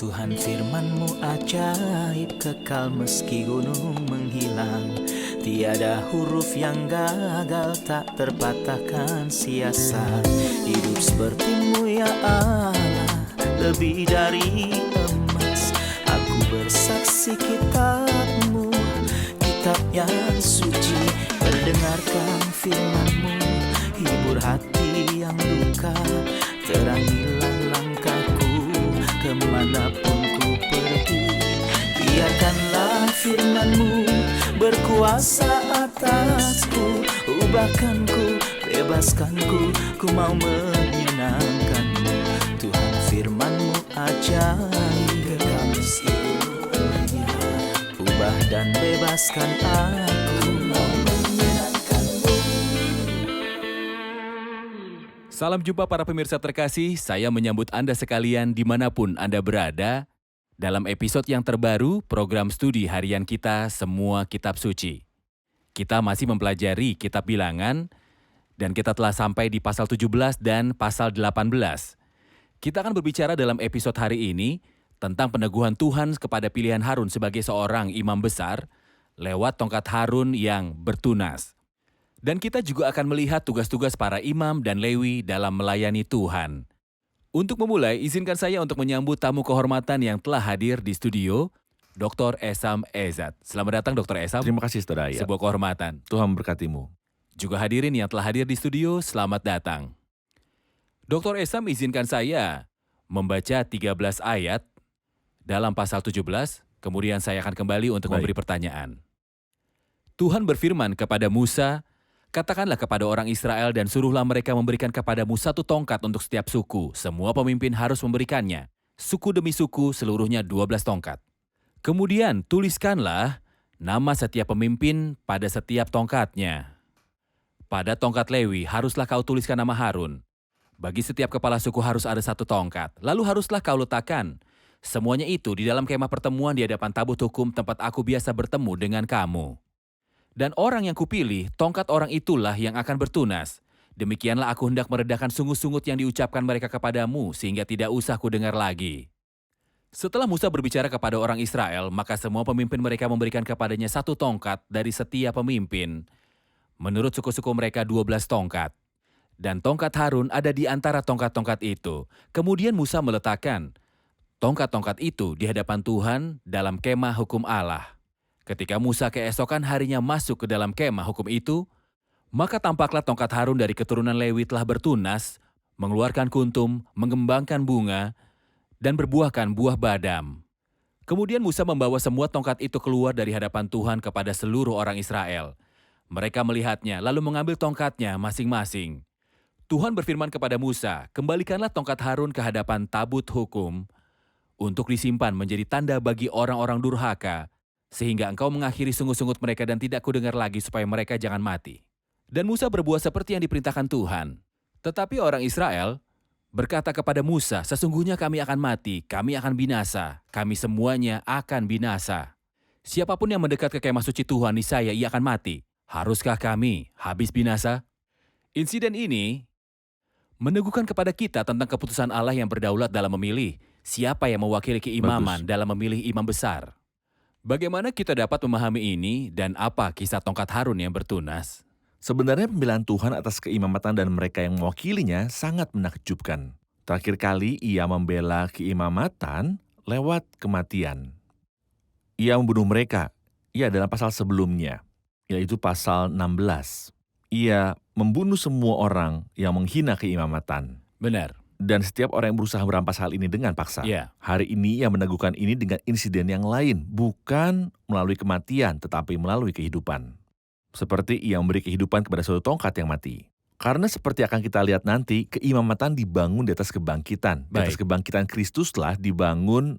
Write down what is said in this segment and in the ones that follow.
Tuhan firman-Mu ajaib, kekal meski gunung menghilang. Tiada huruf yang gagal, tak terpatahkan siasat. Hidup seperti-Mu ya Allah, lebih dari emas. Aku bersaksi kitab-Mu, kitab yang suci. Mendengarkan firman-Mu, hibur hati yang luka. Terangilah langkahku kemanapun ku pergi. Biarkanlah firman-Mu berkuasa atasku. Ubahkanku, bebaskanku, ku mau menyenangkan-Mu. Tuhan firman-Mu ajaib, kekal meski gunung. Ubah dan bebaskan aku, mau menyenangkan-Mu. Salam jumpa para pemirsa terkasih, saya menyambut Anda sekalian dimanapun Anda berada dalam episode yang terbaru program studi harian kita Semua Kitab Suci. Kita masih mempelajari kitab bilangan dan kita telah sampai di pasal 17 dan pasal 18. Kita akan berbicara dalam episode hari ini tentang peneguhan Tuhan kepada pilihan Harun sebagai seorang imam besar lewat tongkat Harun yang bertunas. Dan kita juga akan melihat tugas-tugas para imam dan Lewi dalam melayani Tuhan. Untuk memulai, izinkan saya untuk menyambut tamu kehormatan yang telah hadir di studio, Dr. Esam Ezat. Selamat datang Dr. Esam. Terima kasih Saudara Ayat. Sebuah kehormatan. Tuhan memberkatimu. Juga hadirin yang telah hadir di studio, selamat datang. Dr. Esam izinkan saya membaca 13 ayat dalam pasal 17, kemudian saya akan kembali untuk memberi pertanyaan. Tuhan berfirman kepada Musa, katakanlah kepada orang Israel dan suruhlah mereka memberikan kepadamu satu tongkat untuk setiap suku. Semua pemimpin harus memberikannya. Suku demi suku seluruhnya 12 tongkat. Kemudian tuliskanlah nama setiap pemimpin pada setiap tongkatnya. Pada tongkat Lewi haruslah kau tuliskan nama Harun. Bagi setiap kepala suku harus ada satu tongkat. Lalu haruslah kau letakkan semuanya itu di dalam kemah pertemuan di hadapan tabut hukum tempat aku biasa bertemu dengan kamu. Dan orang yang kupilih, tongkat orang itulah yang akan bertunas. Demikianlah aku hendak meredakan sungut-sungut yang diucapkan mereka kepadamu, sehingga tidak usah kudengar lagi. Setelah Musa berbicara kepada orang Israel, maka semua pemimpin mereka memberikan kepadanya satu tongkat dari setiap pemimpin. Menurut suku-suku mereka 12 tongkat. Dan tongkat Harun ada di antara tongkat-tongkat itu. Kemudian Musa meletakkan tongkat-tongkat itu di hadapan Tuhan dalam kemah hukum Allah. Ketika Musa keesokan harinya masuk ke dalam kemah hukum itu, maka tampaklah tongkat Harun dari keturunan Lewi telah bertunas, mengeluarkan kuntum, mengembangkan bunga, dan berbuahkan buah badam. Kemudian Musa membawa semua tongkat itu keluar dari hadapan Tuhan kepada seluruh orang Israel. Mereka melihatnya, lalu mengambil tongkatnya masing-masing. Tuhan berfirman kepada Musa, kembalikanlah tongkat Harun ke hadapan tabut hukum, untuk disimpan menjadi tanda bagi orang-orang durhaka, sehingga engkau mengakhiri sungut-sungut mereka dan tidak kudengar lagi supaya mereka jangan mati. Dan Musa berbuat seperti yang diperintahkan Tuhan. Tetapi orang Israel berkata kepada Musa, sesungguhnya kami akan mati, kami akan binasa, kami semuanya akan binasa. Siapapun yang mendekat ke kemah suci Tuhan, niscaya ia akan mati. Haruskah kami habis binasa? Insiden ini meneguhkan kepada kita tentang keputusan Allah yang berdaulat dalam memilih siapa yang mewakili keimaman dalam memilih imam besar. Bagaimana kita dapat memahami ini dan apa kisah tongkat Harun yang bertunas? Sebenarnya pembelaan Tuhan atas keimamatan dan mereka yang mewakilinya sangat menakjubkan. Terakhir kali ia membela keimamatan lewat kematian. Ia membunuh mereka, dalam pasal sebelumnya, yaitu pasal 16. Ia membunuh semua orang yang menghina keimamatan. Benar. Dan setiap orang yang berusaha merampas hal ini dengan paksa. Ya. Hari ini ia meneguhkan ini dengan insiden yang lain, bukan melalui kematian, tetapi melalui kehidupan. Seperti ia memberi kehidupan kepada suatu tongkat yang mati. Karena seperti akan kita lihat nanti, keimamatan dibangun di atas kebangkitan. Di atas kebangkitan Kristuslah dibangun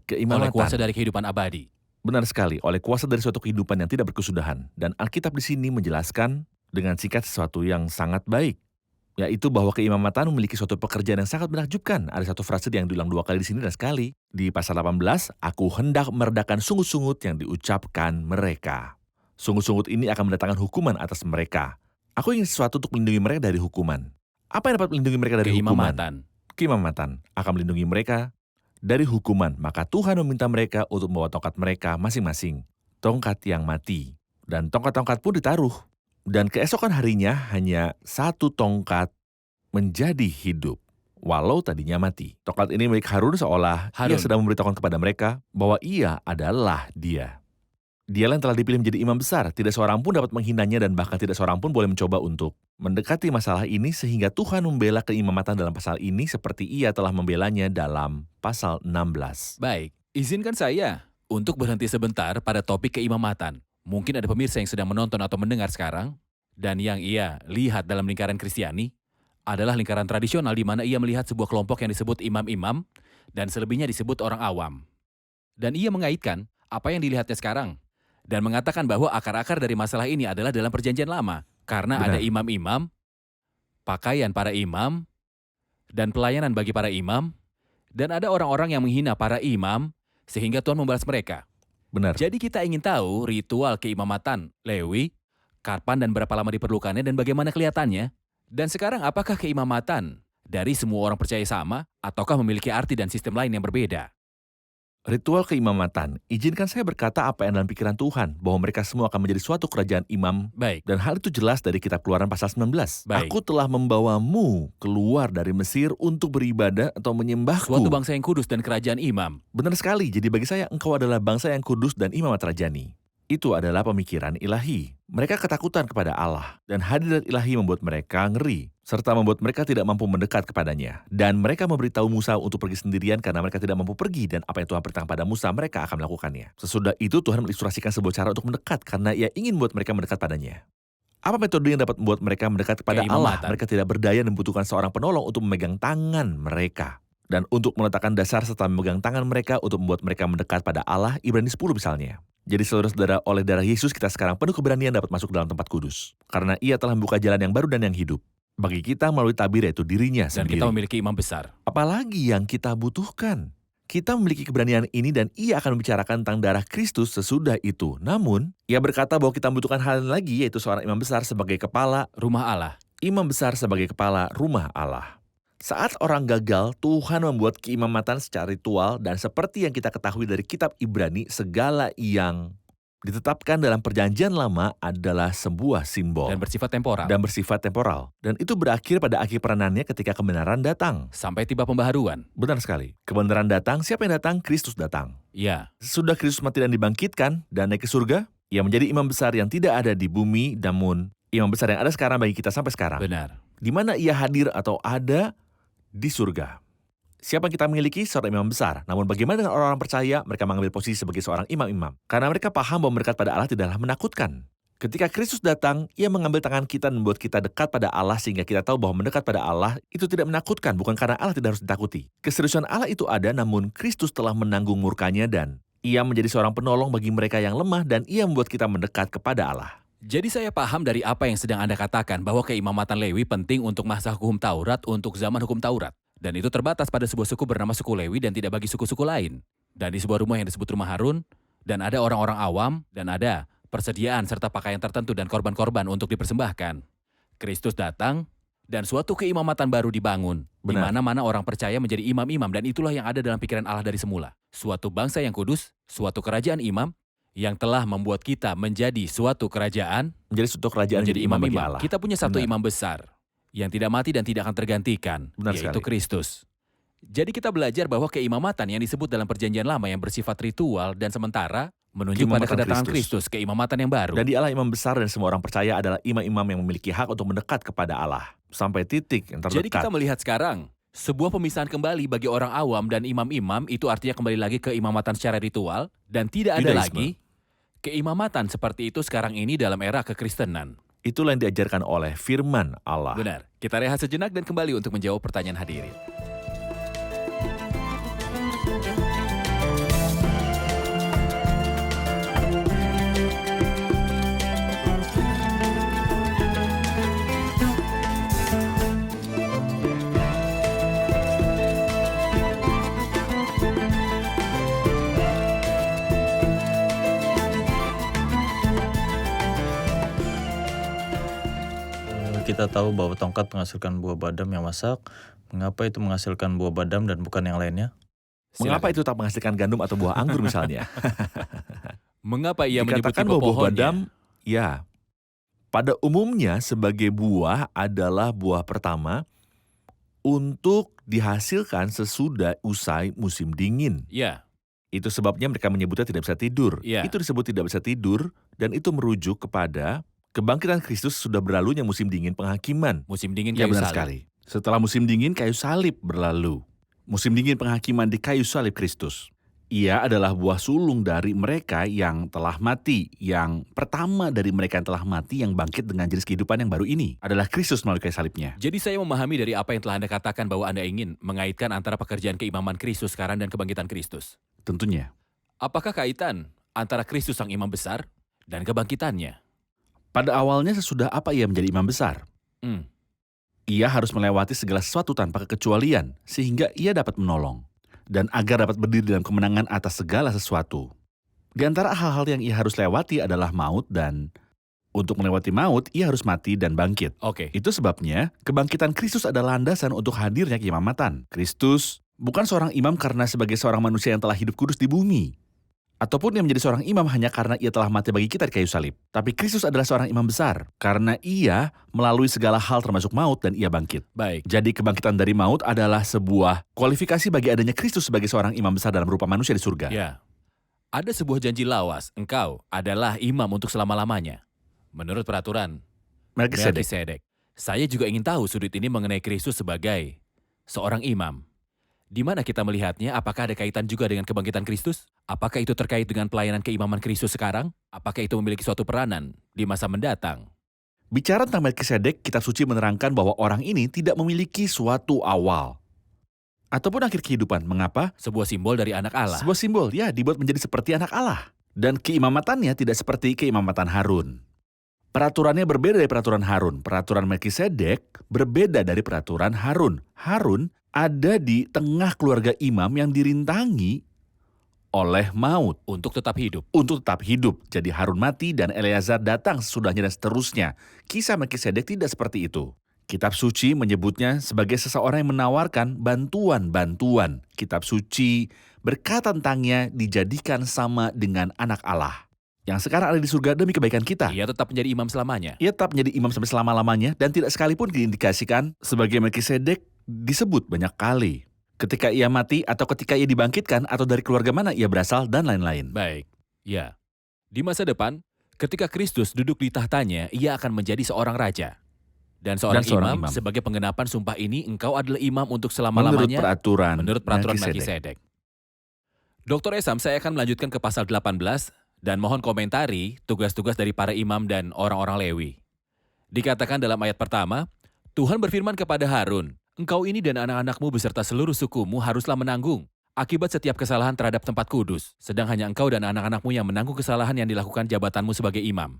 keimamatan. Oleh kuasa dari kehidupan abadi. Benar sekali, oleh kuasa dari suatu kehidupan yang tidak berkesudahan. Dan Alkitab di sini menjelaskan dengan singkat sesuatu yang sangat baik. Yaitu bahwa keimamatan memiliki suatu pekerjaan yang sangat menakjubkan. Ada satu frase yang diulang 2 kali di sini dan sekali. Di pasal 18, aku hendak meredakan sungut-sungut yang diucapkan mereka. Sungut-sungut ini akan mendatangkan hukuman atas mereka. Aku ingin sesuatu untuk melindungi mereka dari hukuman. Apa yang dapat melindungi mereka dari hukuman? Keimamatan akan melindungi mereka dari hukuman, maka Tuhan meminta mereka untuk membawa tongkat mereka masing-masing, tongkat yang mati. Dan tongkat-tongkat pun ditaruh. Dan keesokan harinya hanya satu tongkat menjadi hidup, walau tadinya mati. Tongkat ini milik Harun seolah ia Harun. sedang memberitahukan kepada mereka bahwa ia adalah dia. Dialah yang telah dipilih menjadi imam besar, tidak seorang pun dapat menghinanya dan bahkan tidak seorang pun boleh mencoba untuk mendekati masalah ini sehingga Tuhan membela keimamatan dalam pasal ini seperti ia telah membelanya dalam pasal 16. Baik, izinkan saya untuk berhenti sebentar pada topik keimamatan. Mungkin ada pemirsa yang sedang menonton atau mendengar sekarang, dan yang ia lihat dalam lingkaran Kristiani adalah lingkaran tradisional di mana ia melihat sebuah kelompok yang disebut imam-imam dan selebihnya disebut orang awam. Dan ia mengaitkan apa yang dilihatnya sekarang dan mengatakan bahwa akar-akar dari masalah ini adalah dalam perjanjian lama. Karena Benar. ada imam-imam, pakaian para imam, dan pelayanan bagi para imam, dan ada orang-orang yang menghina para imam sehingga Tuhan membalas mereka. Benar. Jadi kita ingin tahu ritual keimamatan Lewi, kapan dan berapa lama diperlukannya dan bagaimana kelihatannya. Dan sekarang apakah keimamatan dari semua orang percaya sama ataukah memiliki arti dan sistem lain yang berbeda? Ritual keimamatan, izinkan saya berkata apa yang dalam pikiran Tuhan, bahwa mereka semua akan menjadi suatu kerajaan imam. Baik, Dan hal itu jelas dari kitab Keluaran pasal 19. Baik. Aku telah membawamu keluar dari Mesir untuk beribadah atau menyembahku. suatu bangsa yang kudus dan kerajaan imam. Benar sekali, jadi bagi saya engkau adalah bangsa yang kudus dan imamat rajani. Itu adalah pemikiran ilahi. Mereka ketakutan kepada Allah, dan hadirat ilahi membuat mereka ngeri, serta membuat mereka tidak mampu mendekat kepadanya. Dan mereka memberitahu Musa untuk pergi sendirian karena mereka tidak mampu pergi, dan apa yang Tuhan beritahu pada Musa, mereka akan melakukannya. Sesudah itu Tuhan mengilustrasikan sebuah cara untuk mendekat, karena ia ingin membuat mereka mendekat padanya. Apa metode yang dapat membuat mereka mendekat kepada Allah? Keimamatan. Mereka tidak berdaya dan membutuhkan seorang penolong untuk memegang tangan mereka. Dan untuk meletakkan dasar serta memegang tangan mereka untuk membuat mereka mendekat pada Allah, Ibrani 10 misalnya. Jadi saudara-saudara, oleh darah Yesus kita sekarang penuh keberanian dapat masuk dalam tempat kudus. Karena ia telah membuka jalan yang baru dan yang hidup. Bagi kita melalui tabir yaitu dirinya Dan sendiri. kita memiliki imam besar. Apalagi yang kita butuhkan? Kita memiliki keberanian ini dan ia akan membicarakan tentang darah Kristus sesudah itu. Namun, ia berkata bahwa kita membutuhkan hal lain lagi yaitu seorang imam besar sebagai kepala, Rumah Allah. imam besar sebagai kepala rumah Allah. Saat orang gagal, Tuhan membuat keimamatan secara ritual dan seperti yang kita ketahui dari kitab Ibrani, segala yang ditetapkan dalam perjanjian lama adalah sebuah simbol Dan bersifat temporal. dan bersifat temporal. Dan itu berakhir pada akhir peranannya ketika kebenaran datang. Sampai tiba pembaharuan. Benar sekali. Kebenaran datang, siapa yang datang? Kristus datang. Ya, Sesudah Kristus mati dan dibangkitkan dan naik ke surga, ia menjadi imam besar yang tidak ada di bumi, namun imam besar yang ada sekarang bagi kita sampai sekarang. benar. Di mana ia hadir atau ada di surga. Siapa yang kita miliki? Seorang imam besar. Namun bagaimana dengan orang-orang percaya? Mereka mengambil posisi sebagai seorang imam-imam. Karena mereka paham bahwa mendekat pada Allah tidaklah menakutkan. Ketika Kristus datang, ia mengambil tangan kita dan membuat kita dekat pada Allah sehingga kita tahu bahwa mendekat pada Allah itu tidak menakutkan, bukan karena Allah tidak harus ditakuti. Keseriusan Allah itu ada, namun Kristus telah menanggung murkanya dan ia menjadi seorang penolong bagi mereka yang lemah dan ia membuat kita mendekat kepada Allah. Jadi saya paham dari apa yang sedang Anda katakan bahwa keimamatan Lewi penting untuk masa hukum Taurat untuk zaman hukum Taurat. Dan itu terbatas pada sebuah suku bernama suku Lewi dan tidak bagi suku-suku lain. Dan di sebuah rumah yang disebut rumah Harun, dan ada orang-orang awam, dan ada persediaan serta pakaian tertentu dan korban-korban untuk dipersembahkan. Kristus datang, dan suatu keimamatan baru dibangun, di Benar. mana-mana orang percaya menjadi imam-imam, dan itulah yang ada dalam pikiran Allah dari semula. Suatu bangsa yang kudus, suatu kerajaan imam, yang telah membuat kita menjadi suatu kerajaan, Menjadi suatu kerajaan menjadi jadi imam bagi imam-imam. Allah. Kita punya satu Benar. imam besar yang tidak mati dan tidak akan tergantikan, Benar yaitu sekali. Kristus. Jadi kita belajar bahwa keimamatan yang disebut dalam perjanjian lama yang bersifat ritual dan sementara menunjuk pada Keimamatan kedatangan Kristus. Kristus, keimamatan yang baru. Dan dialah imam besar dan semua orang percaya adalah imam-imam yang memiliki hak untuk mendekat kepada Allah. Sampai titik yang Jadi terdekat. kita melihat sekarang, sebuah pemisahan kembali bagi orang awam dan imam-imam itu artinya kembali lagi ke imamatan secara ritual dan tidak ada Yudaisme. lagi keimamatan seperti itu sekarang ini dalam era kekristenan. Itulah yang diajarkan oleh firman Allah. Benar. Kita rehat sejenak dan kembali untuk menjawab pertanyaan hadirin. Kita tahu bahwa tongkat menghasilkan buah badam yang masak. Mengapa itu menghasilkan buah badam dan bukan yang lainnya? Mengapa Silakan. itu tak menghasilkan gandum atau buah anggur misalnya? Mengapa ia menyebut Dikatakan tipe bahwa buah pohonnya? badam, ya, pada umumnya sebagai buah adalah buah pertama untuk dihasilkan sesudah usai musim dingin. Ya, Itu sebabnya mereka menyebutnya tidak bisa tidur. Ya. Itu disebut tidak bisa tidur dan itu merujuk kepada kebangkitan Kristus sudah berlalunya musim dingin penghakiman. musim dingin Ya kayu benar salib. sekali. Setelah musim dingin kayu salib berlalu. Musim dingin penghakiman di kayu salib Kristus. Ia adalah buah sulung dari mereka yang telah mati. Yang pertama dari mereka yang telah mati yang bangkit dengan jenis kehidupan yang baru ini adalah Kristus melalui kayu salibnya. Jadi saya memahami dari apa yang telah Anda katakan bahwa Anda ingin mengaitkan antara pekerjaan keimaman Kristus sekarang dan kebangkitan Kristus. Tentunya. Apakah kaitan antara Kristus sang imam besar dan kebangkitannya? Pada awalnya sesudah apa ia menjadi imam besar? Hmm, Ia harus melewati segala sesuatu tanpa kekecualian sehingga ia dapat menolong. Dan agar dapat berdiri dalam kemenangan atas segala sesuatu. Di antara hal-hal yang ia harus lewati adalah maut dan untuk melewati maut ia harus mati dan bangkit. Oke. Itu sebabnya kebangkitan Kristus adalah landasan untuk hadirnya keimamatan. Kristus bukan seorang imam karena sebagai seorang manusia yang telah hidup kudus di bumi. Ataupun yang menjadi seorang imam hanya karena ia telah mati bagi kita di kayu salib. Tapi Kristus adalah seorang imam besar karena ia melalui segala hal termasuk maut dan ia bangkit. Baik. Jadi kebangkitan dari maut adalah sebuah kualifikasi bagi adanya Kristus sebagai seorang imam besar dalam rupa manusia di surga. Ya. Ada sebuah janji lawas, engkau adalah imam untuk selama-lamanya. Menurut peraturan Melkisedek. Melkisedek. Saya juga ingin tahu sudut ini mengenai Kristus sebagai seorang imam. Di mana kita melihatnya, apakah ada kaitan juga dengan kebangkitan Kristus? Apakah itu terkait dengan pelayanan keimaman Kristus sekarang? Apakah itu memiliki suatu peranan di masa mendatang? Bicara tentang Melkisedek, kitab suci menerangkan bahwa orang ini tidak memiliki suatu awal ataupun akhir kehidupan. Mengapa? Sebuah simbol dari anak Allah. Sebuah simbol, ya, dibuat menjadi seperti anak Allah. Dan keimamatannya tidak seperti keimamatan Harun. Peraturannya berbeda dari peraturan Harun. Peraturan Melkisedek berbeda dari peraturan Harun. Harun ada di tengah keluarga imam yang dirintangi oleh maut Untuk tetap hidup. untuk tetap hidup. Jadi Harun mati dan Eleazar datang sesudahnya dan seterusnya. Kisah Melkisedek tidak seperti itu. Kitab suci menyebutnya sebagai seseorang yang menawarkan bantuan-bantuan. Kitab suci berkata tentangnya dijadikan sama dengan anak Allah. Yang sekarang ada di surga demi kebaikan kita. Ia tetap menjadi imam selamanya. Ia tetap menjadi imam sampai selama-lamanya dan tidak sekalipun diindikasikan sebagai Melkisedek disebut banyak kali. Ketika ia mati atau ketika ia dibangkitkan atau dari keluarga mana ia berasal dan lain-lain. Baik. Ya. Di masa depan, ketika Kristus duduk di tahtanya, ia akan menjadi seorang raja. Dan seorang, imam, sebagai penggenapan sumpah ini, engkau adalah imam untuk selama-lamanya Menurut peraturan Melkisedek. Dr. Esam, saya akan melanjutkan ke pasal 18 dan mohon komentari tugas-tugas dari para imam dan orang-orang Lewi. Dikatakan dalam ayat pertama, Tuhan berfirman kepada Harun, engkau ini dan anak-anakmu beserta seluruh sukumu haruslah menanggung akibat setiap kesalahan terhadap tempat kudus, sedang hanya engkau dan anak-anakmu yang menanggung kesalahan yang dilakukan jabatanmu sebagai imam.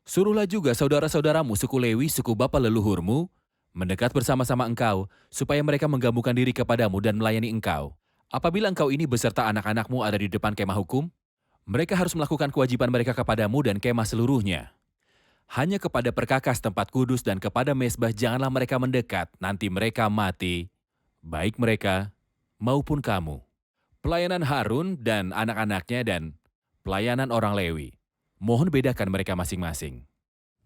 Suruhlah juga saudara-saudaramu suku Lewi, suku bapa leluhurmu, mendekat bersama-sama engkau, supaya mereka menggabungkan diri kepadamu dan melayani engkau. Apabila engkau ini beserta anak-anakmu ada di depan kemah hukum, mereka harus melakukan kewajiban mereka kepadamu dan kemah seluruhnya. Hanya kepada perkakas tempat kudus dan kepada mezbah janganlah mereka mendekat, nanti mereka mati, baik mereka maupun kamu. Pelayanan Harun dan anak-anaknya dan pelayanan orang Lewi. Mohon bedakan mereka masing-masing.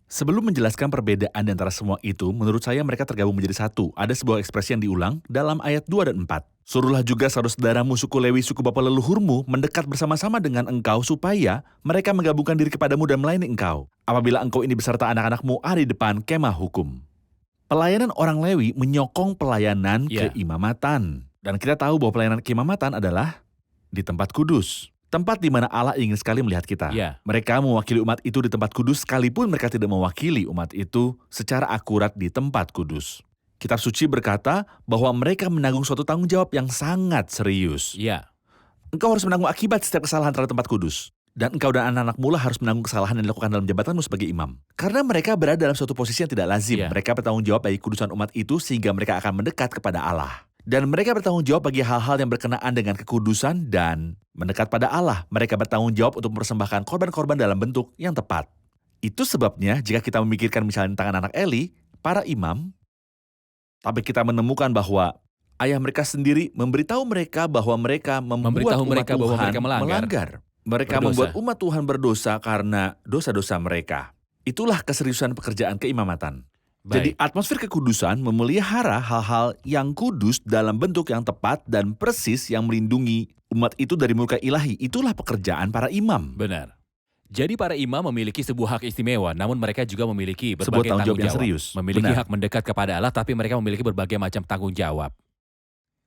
Sebelum menjelaskan perbedaan di antara semua itu, menurut saya mereka tergabung menjadi satu. Ada sebuah ekspresi yang diulang dalam ayat 2 dan 4. Suruhlah juga saudara-saudaramu suku Lewi, suku bapa leluhurmu, mendekat bersama-sama dengan engkau supaya mereka menggabungkan diri kepadamu dan melayani engkau. Apabila engkau ini beserta anak-anakmu ada di depan kemah hukum. Pelayanan orang Lewi menyokong pelayanan keimamatan. Dan kita tahu bahwa pelayanan keimamatan adalah di tempat kudus. Tempat di mana Allah ingin sekali melihat kita. Ya. Mereka mewakili umat itu di tempat kudus sekalipun mereka tidak mewakili umat itu secara akurat di tempat kudus. Kitab suci berkata bahwa mereka menanggung suatu tanggung jawab yang sangat serius. Ya, Engkau harus menanggung akibat setiap kesalahan terhadap tempat kudus. Dan engkau dan anak-anakmu lah harus menanggung kesalahan yang dilakukan dalam jabatanmu sebagai imam. Karena mereka berada dalam suatu posisi yang tidak lazim. Ya. Mereka bertanggung jawab bagi kudusan umat itu sehingga mereka akan mendekat kepada Allah. Dan mereka bertanggung jawab bagi hal-hal yang berkenaan dengan kekudusan dan mendekat pada Allah. Mereka bertanggung jawab untuk mempersembahkan korban-korban dalam bentuk yang tepat. Itu sebabnya jika kita memikirkan misalnya tentang anak Eli, para imam, tapi kita menemukan bahwa Ayah mereka sendiri memberitahu mereka bahwa mereka membuat Memberitahu umat mereka bahwa Tuhan mereka melanggar. Mereka Berdosa. membuat umat Tuhan berdosa karena dosa-dosa mereka. Itulah keseriusan pekerjaan keimamatan. Jadi Baik, atmosfer kekudusan memelihara hal-hal yang kudus dalam bentuk yang tepat dan persis yang melindungi umat itu dari murka ilahi. Itulah pekerjaan para imam. benar. Jadi para imam memiliki sebuah hak istimewa, namun mereka juga memiliki Sebuah berbagai tanggung jawab yang tanggung jawab. serius. Memiliki Benar. hak mendekat kepada Allah, tapi mereka memiliki berbagai macam tanggung jawab.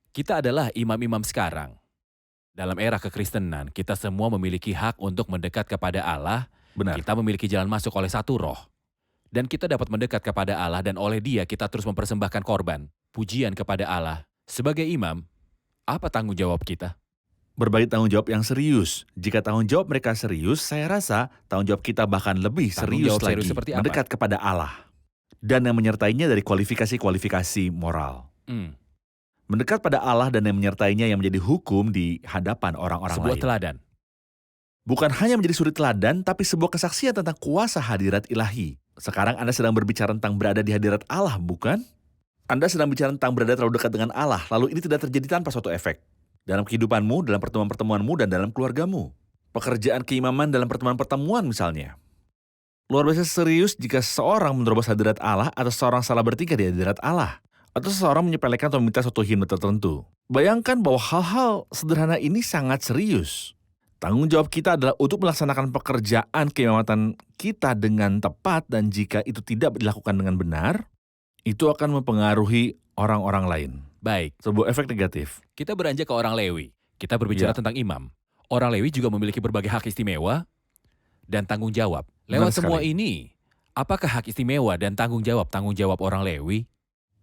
Kita adalah imam-imam sekarang. Dalam era kekristenan, kita semua memiliki hak untuk mendekat kepada Allah. Benar. Kita memiliki jalan masuk oleh satu roh. Dan kita dapat mendekat kepada Allah dan oleh Dia kita terus mempersembahkan korban, pujian kepada Allah. Sebagai imam, apa tanggung jawab kita? Berbagi tanggung jawab yang serius. Jika tanggung jawab mereka serius, saya rasa tanggung jawab kita bahkan lebih Tanggung serius jawab serius lagi. seperti apa? Mendekat kepada Allah. Dan yang menyertainya dari kualifikasi-kualifikasi moral. Mendekat pada Allah dan yang menyertainya yang menjadi hukum di hadapan orang-orang Sebuah lain. teladan. Bukan hanya menjadi suri teladan, tapi sebuah kesaksian tentang kuasa hadirat ilahi. Sekarang Anda sedang berbicara tentang berada di hadirat Allah, bukan? Anda sedang bicara tentang berada terlalu dekat dengan Allah, lalu ini tidak terjadi tanpa suatu efek. Dalam kehidupanmu, dalam pertemuan-pertemuanmu, dan dalam keluargamu. Pekerjaan keimaman dalam pertemuan-pertemuan misalnya. Luar biasa serius jika seseorang menerobos hadirat Allah atau seseorang salah bertingkah di hadirat Allah. Atau seseorang menyepelekan atau meminta suatu himne tertentu. Bayangkan bahwa hal-hal sederhana ini sangat serius. Tanggung jawab kita adalah untuk melaksanakan pekerjaan keimamatan kita dengan tepat dan jika itu tidak dilakukan dengan benar, itu akan mempengaruhi orang-orang lain. Baik, Sebuah efek negatif. kita beranjak ke orang Lewi. Kita berbicara Ya. tentang imam. Orang Lewi juga memiliki berbagai hak istimewa dan tanggung jawab. Lewat Benar semua sekali. ini, apakah hak istimewa dan tanggung jawab orang Lewi?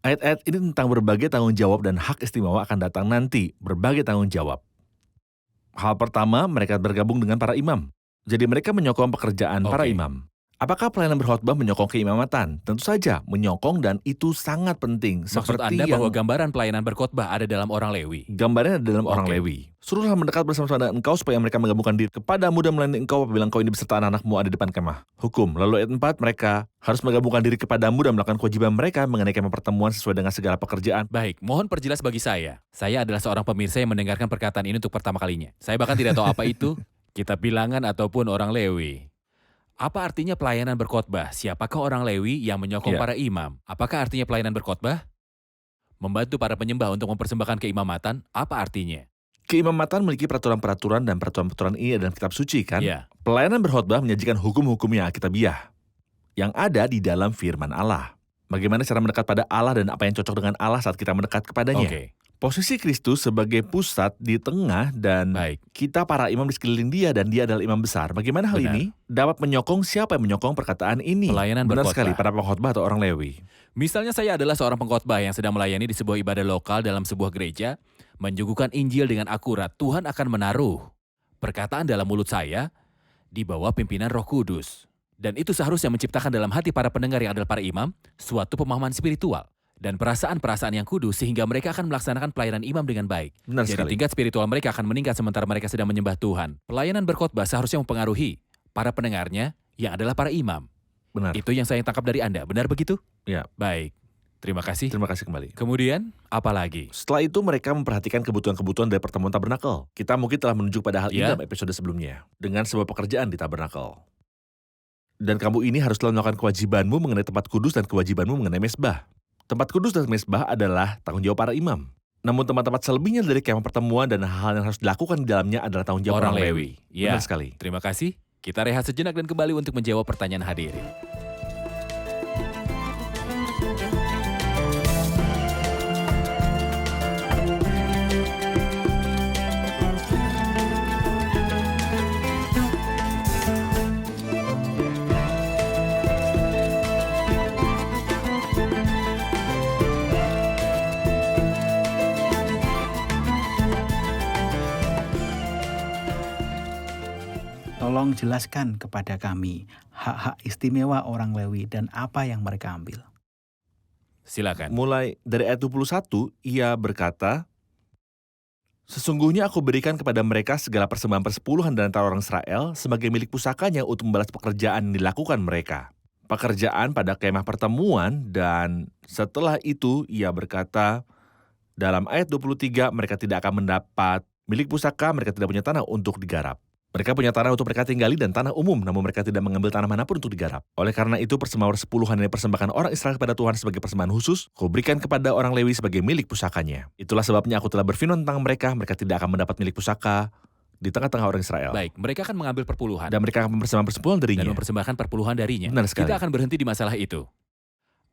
Ayat-ayat ini tentang berbagai tanggung jawab dan hak istimewa akan datang nanti. Berbagai tanggung jawab. Hal pertama, mereka bergabung dengan para imam. Jadi mereka menyokong pekerjaan para Oke. imam. Apakah pelayanan berkhotbah menyokong keimamatan? Tentu saja, menyokong dan itu sangat penting. Maksud Seperti Anda bahwa yang gambaran pelayanan berkhotbah ada dalam orang Lewi? gambarnya ada dalam orang Oke. Lewi. Suruhlah mendekat bersama-sama dengan engkau supaya mereka menggabungkan diri kepadamu dan melayani engkau apabila engkau ini beserta anak-anakmu ada di depan kemah. Hukum. Lalu ayat 4, mereka harus menggabungkan diri kepadamu dan melakukan kewajiban mereka mengenai kemah pertemuan sesuai dengan segala pekerjaan. Baik, mohon perjelas bagi saya. Saya adalah seorang pemirsa yang mendengarkan perkataan ini untuk pertama kalinya. Saya bahkan tidak tahu apa itu, kitab bilangan ataupun orang Lewi. Apa artinya pelayanan berkhotbah? Siapakah orang Lewi yang menyokong Ya. para imam? Apakah artinya pelayanan berkhotbah? Membantu para penyembah untuk mempersembahkan keimamatan, apa artinya? Keimamatan memiliki peraturan-peraturan dan peraturan-peraturan ini ada dalam kitab suci kan? Ya, Pelayanan berkhotbah menyajikan hukum-hukum yang alkitabiah yang ada di dalam firman Allah. Bagaimana cara mendekat pada Allah dan apa yang cocok dengan Allah saat kita mendekat kepadanya. oke, Posisi Kristus sebagai pusat di tengah dan baik. kita para imam di sekeliling dia dan dia adalah imam besar. Bagaimana hal Benar. ini dapat menyokong siapa yang menyokong perkataan ini? Pelayanan Benar berkhotbah. sekali, para pengkhotbah atau orang Lewi. Misalnya saya adalah seorang pengkhotbah yang sedang melayani di sebuah ibadah lokal dalam sebuah gereja, menyuguhkan Injil dengan akurat. Tuhan akan menaruh perkataan dalam mulut saya di bawah pimpinan Roh Kudus. Dan itu seharusnya menciptakan dalam hati para pendengar yang adalah para imam suatu pemahaman spiritual dan perasaan-perasaan yang kudus sehingga mereka akan melaksanakan pelayanan imam dengan baik. Benar Jadi sekali. tingkat spiritual mereka akan meningkat sementara mereka sedang menyembah Tuhan. Pelayanan berkhotbah seharusnya mempengaruhi para pendengarnya yang adalah para imam. Benar. Itu yang saya tangkap dari Anda, benar begitu? Ya. Baik, terima kasih. Terima kasih kembali. Kemudian, apa lagi? Setelah itu mereka memperhatikan kebutuhan-kebutuhan dari pertemuan tabernakel. Kita mungkin telah menunjuk pada hal ini Ya. dalam episode sebelumnya. Dengan sebuah pekerjaan di tabernakel. Dan kamu ini haruslah melakukan kewajibanmu mengenai tempat kudus dan kewajibanmu mengenai mesbah. Tempat kudus dan mesbah adalah tanggung jawab para imam. Namun tempat-tempat selebihnya dari kemah pertemuan dan hal yang harus dilakukan di dalamnya adalah tanggung jawab orang Lewi. Ya, Benar sekali. terima kasih. Kita rehat sejenak dan kembali untuk menjawab pertanyaan hadirin. Tolong jelaskan kepada kami hak-hak istimewa orang Lewi dan apa yang mereka ambil. Silakan. Mulai dari ayat 21, ia berkata, sesungguhnya aku berikan kepada mereka segala persembahan persepuluhan dari antara orang Israel sebagai milik pusakanya untuk membalas pekerjaan yang dilakukan mereka. Pekerjaan pada kemah pertemuan dan setelah itu ia berkata, Dalam ayat 23, mereka tidak akan mendapat milik pusaka, mereka tidak punya tanah untuk digarap. Mereka punya tanah untuk mereka tinggali dan tanah umum, namun mereka tidak mengambil tanah manapun untuk digarap. Oleh karena itu, persembahan 10-an yang dipersembahkan orang Israel kepada Tuhan sebagai persembahan khusus, kau berikan kepada orang Lewi sebagai milik pusakanya. Itulah sebabnya aku telah berfirman tentang mereka, mereka tidak akan mendapat milik pusaka di tengah-tengah orang Israel. Baik, mereka akan mengambil perpuluhan Dan mereka akan mempersembahkan persembahan dan darinya. mempersembahkan perpuluhan darinya. Benar sekali. Kita akan berhenti di masalah itu.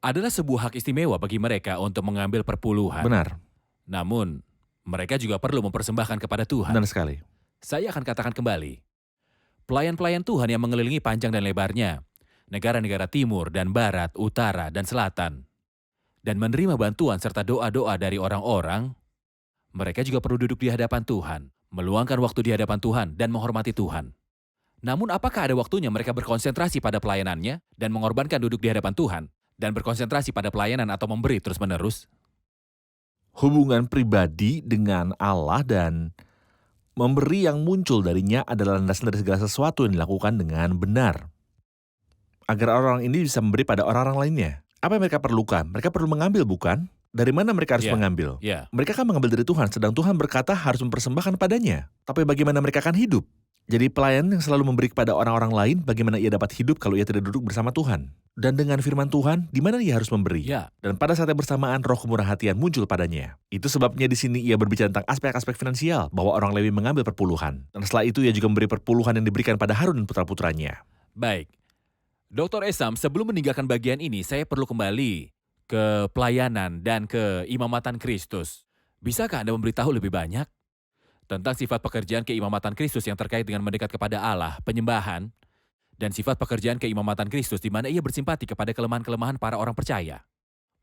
Adalah sebuah hak istimewa bagi mereka untuk mengambil perpuluhan. Benar, Namun, mereka juga perlu mempersembahkan kepada Tuhan. benar sekali. Saya akan katakan kembali, pelayan-pelayan Tuhan yang mengelilingi panjang dan lebarnya, negara-negara timur dan barat, utara dan selatan, dan menerima bantuan serta doa-doa dari orang-orang, mereka juga perlu duduk di hadapan Tuhan, meluangkan waktu di hadapan Tuhan dan menghormati Tuhan. Namun apakah ada waktunya mereka berkonsentrasi pada pelayanannya dan mengorbankan duduk di hadapan Tuhan dan berkonsentrasi pada pelayanan atau memberi terus-menerus? Hubungan pribadi dengan Allah dan memberi yang muncul darinya adalah landasan dari segala sesuatu yang dilakukan dengan benar. Agar orang ini bisa memberi pada orang-orang lainnya. Apa yang mereka perlukan? Mereka perlu mengambil, bukan? Dari mana mereka harus Ya. mengambil? Ya, Mereka kan mengambil dari Tuhan, sedang Tuhan berkata harus mempersembahkan padanya. Tapi bagaimana mereka akan hidup? Jadi pelayan yang selalu memberi kepada orang-orang lain, bagaimana ia dapat hidup kalau ia tidak duduk bersama Tuhan? Dan dengan firman Tuhan, di mana ia harus memberi? ya. Dan pada saat yang bersamaan, roh kemurahan hatian muncul padanya. Itu sebabnya di sini ia berbicara tentang aspek-aspek finansial, bahwa orang Lewi mengambil perpuluhan. Dan setelah itu ia juga memberi perpuluhan yang diberikan pada Harun dan putra-putranya. Baik. Dr. Esam, sebelum meninggalkan bagian ini, saya perlu kembali ke pelayanan dan ke imamatan Kristus. Bisakah Anda memberitahu lebih banyak tentang sifat pekerjaan keimamatan Kristus yang terkait dengan mendekat kepada Allah, penyembahan, dan sifat pekerjaan keimamatan Kristus di mana ia bersimpati kepada kelemahan-kelemahan para orang percaya?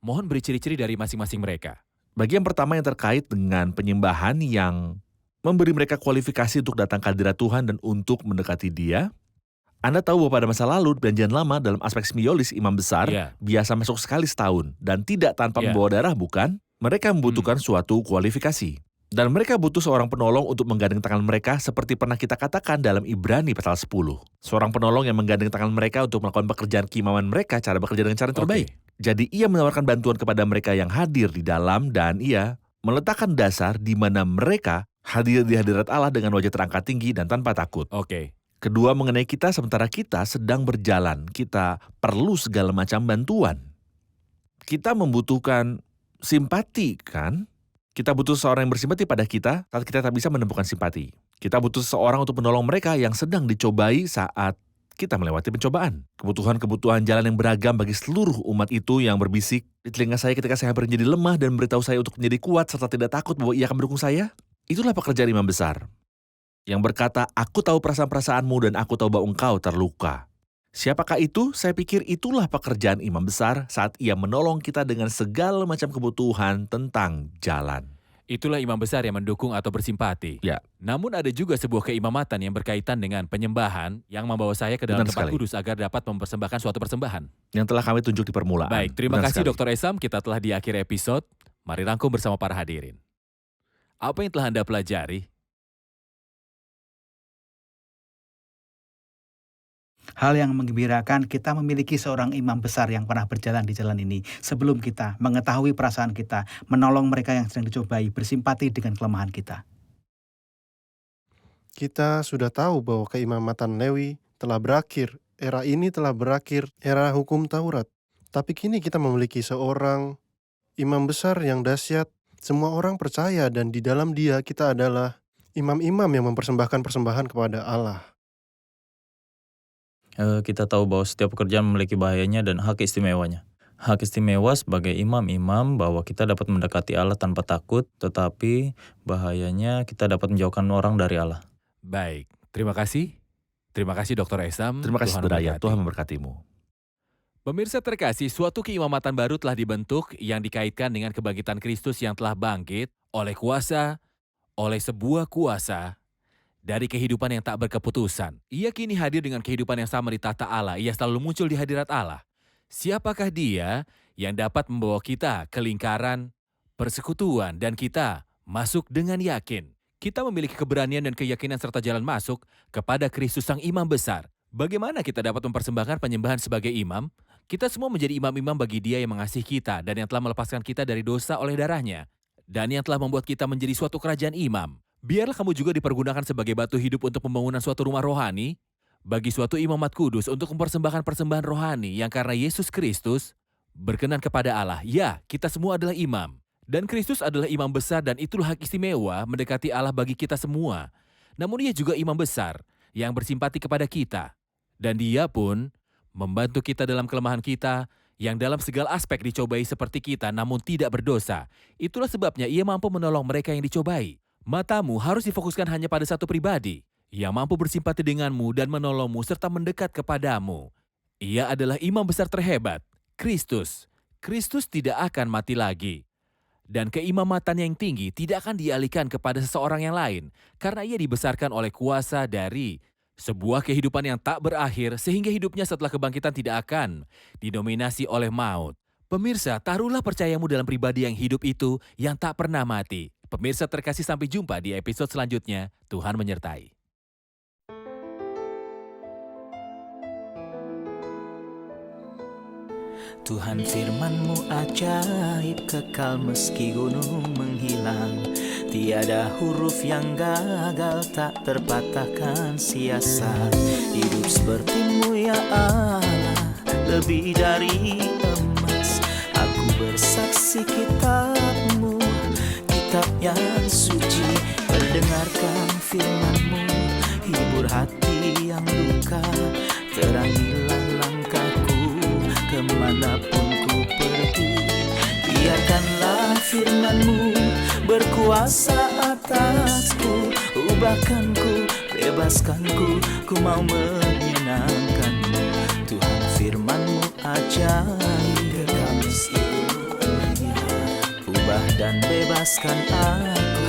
Mohon beri ciri-ciri dari masing-masing mereka. Bagian pertama yang terkait dengan penyembahan yang memberi mereka kualifikasi untuk datang ke hadirat Tuhan dan untuk mendekati Dia. Anda tahu bahwa pada masa lalu, perjanjian lama dalam aspek semiolis imam besar Ya. biasa masuk sekali setahun dan tidak tanpa Ya. membawa darah, bukan? Mereka membutuhkan suatu kualifikasi. Dan mereka butuh seorang penolong untuk menggandeng tangan mereka seperti pernah kita katakan dalam Ibrani pasal 10. Seorang penolong yang menggandeng tangan mereka untuk melakukan pekerjaan keimaman mereka, cara bekerja dengan cara yang terbaik. Jadi ia menawarkan bantuan kepada mereka yang hadir di dalam dan ia meletakkan dasar di mana mereka hadir di hadirat Allah dengan wajah terangkat tinggi dan tanpa takut. Oke. Kedua, mengenai kita sementara kita sedang berjalan, kita perlu segala macam bantuan. Kita membutuhkan simpati, kan? Kita butuh seorang yang bersimpati pada kita saat kita tak bisa menemukan simpati. Kita butuh seorang untuk menolong mereka yang sedang dicobai saat kita melewati pencobaan. Kebutuhan-kebutuhan jalan yang beragam bagi seluruh umat itu yang berbisik di telinga saya ketika saya hampir menjadi lemah dan memberitahu saya untuk menjadi kuat serta tidak takut bahwa ia akan mendukung saya. Itulah pekerjaan imam besar. Yang berkata, aku tahu perasaan-perasaanmu dan aku tahu bahwa engkau terluka. Siapakah itu? Saya pikir itulah pekerjaan imam besar saat ia menolong kita dengan segala macam kebutuhan tentang jalan. Itulah imam besar yang mendukung atau bersimpati. Ya. Namun ada juga sebuah keimamatan yang berkaitan dengan penyembahan yang membawa saya ke dalam Benar tempat sekali. kudus agar dapat mempersembahkan suatu persembahan. Yang telah kami tunjuk di permulaan. Baik, terima Benar kasih sekali. Dr. Esam. Kita telah di akhir episode. Mari rangkum bersama para hadirin. Apa yang telah Anda pelajari? Hal yang menggembirakan, kita memiliki seorang imam besar yang pernah berjalan di jalan ini. Sebelum kita mengetahui perasaan kita, menolong mereka yang sedang dicobai, bersimpati dengan kelemahan kita. Kita sudah tahu bahwa keimamatan Lewi telah berakhir. Era ini telah berakhir, era hukum Taurat. Tapi kini kita memiliki seorang imam besar yang dahsyat. Semua orang percaya dan di dalam dia kita adalah imam-imam yang mempersembahkan persembahan kepada Allah. Kita tahu bahwa setiap pekerjaan memiliki bahayanya dan hak istimewanya. Hak istimewa sebagai imam-imam bahwa kita dapat mendekati Allah tanpa takut, tetapi bahayanya kita dapat menjauhkan orang dari Allah. Baik, terima kasih. Terima kasih Dr. Esam. Terima kasih Tuhan saudara ya, memberkati. Tuhan memberkatimu. Pemirsa terkasih, suatu keimamatan baru telah dibentuk yang dikaitkan dengan kebangkitan Kristus yang telah bangkit oleh sebuah kuasa dari kehidupan yang tak berkeputusan. Ia kini hadir dengan kehidupan yang sama di tahta Allah. Ia selalu muncul di hadirat Allah. Siapakah dia yang dapat membawa kita ke lingkaran persekutuan dan kita masuk dengan yakin? Kita memiliki keberanian dan keyakinan serta jalan masuk kepada Kristus Sang Imam Besar. Bagaimana kita dapat mempersembahkan penyembahan sebagai imam? Kita semua menjadi imam-imam bagi Dia yang mengasihi kita dan yang telah melepaskan kita dari dosa oleh darahnya. dan yang telah membuat kita menjadi suatu kerajaan imam. Biarlah kamu juga dipergunakan sebagai batu hidup untuk pembangunan suatu rumah rohani, bagi suatu imamat kudus untuk mempersembahkan persembahan rohani yang karena Yesus Kristus berkenan kepada Allah. Ya, kita semua adalah imam. Dan Kristus adalah imam besar dan itulah hak istimewa mendekati Allah bagi kita semua. Namun ia juga imam besar yang bersimpati kepada kita. Dan dia pun membantu kita dalam kelemahan kita yang dalam segala aspek dicobai seperti kita namun tidak berdosa. Itulah sebabnya ia mampu menolong mereka yang dicobai. Matamu harus difokuskan hanya pada satu pribadi yang mampu bersimpati denganmu dan menolongmu serta mendekat kepadamu. Ia adalah imam besar terhebat, Kristus. Kristus tidak akan mati lagi. Dan keimamatan yang tinggi tidak akan dialihkan kepada seseorang yang lain karena ia dibesarkan oleh kuasa dari sebuah kehidupan yang tak berakhir sehingga hidupnya setelah kebangkitan tidak akan didominasi oleh maut. Pemirsa, taruhlah percayamu dalam pribadi yang hidup itu yang tak pernah mati. Pemirsa terkasih, sampai jumpa di episode selanjutnya. Tuhan menyertai. Tuhan firman-Mu ajaib, kekal meski gunung menghilang. Tiada huruf yang gagal, tak terpatahkan siasat. Hidup seperti-Mu ya Allah, lebih dari emas. Aku bersaksi kitab-Mu, kitab yang suci. Mendengarkan firman-Mu, hibur hati yang luka. Terangilah langkahku kemanapun ku pergi. Biarkanlah firman-Mu berkuasa atasku. Ubahkanku, bebaskanku, ku mau menyenangkan-Mu. Tuhan firman-Mu ajaib, ubah dan bebaskan aku.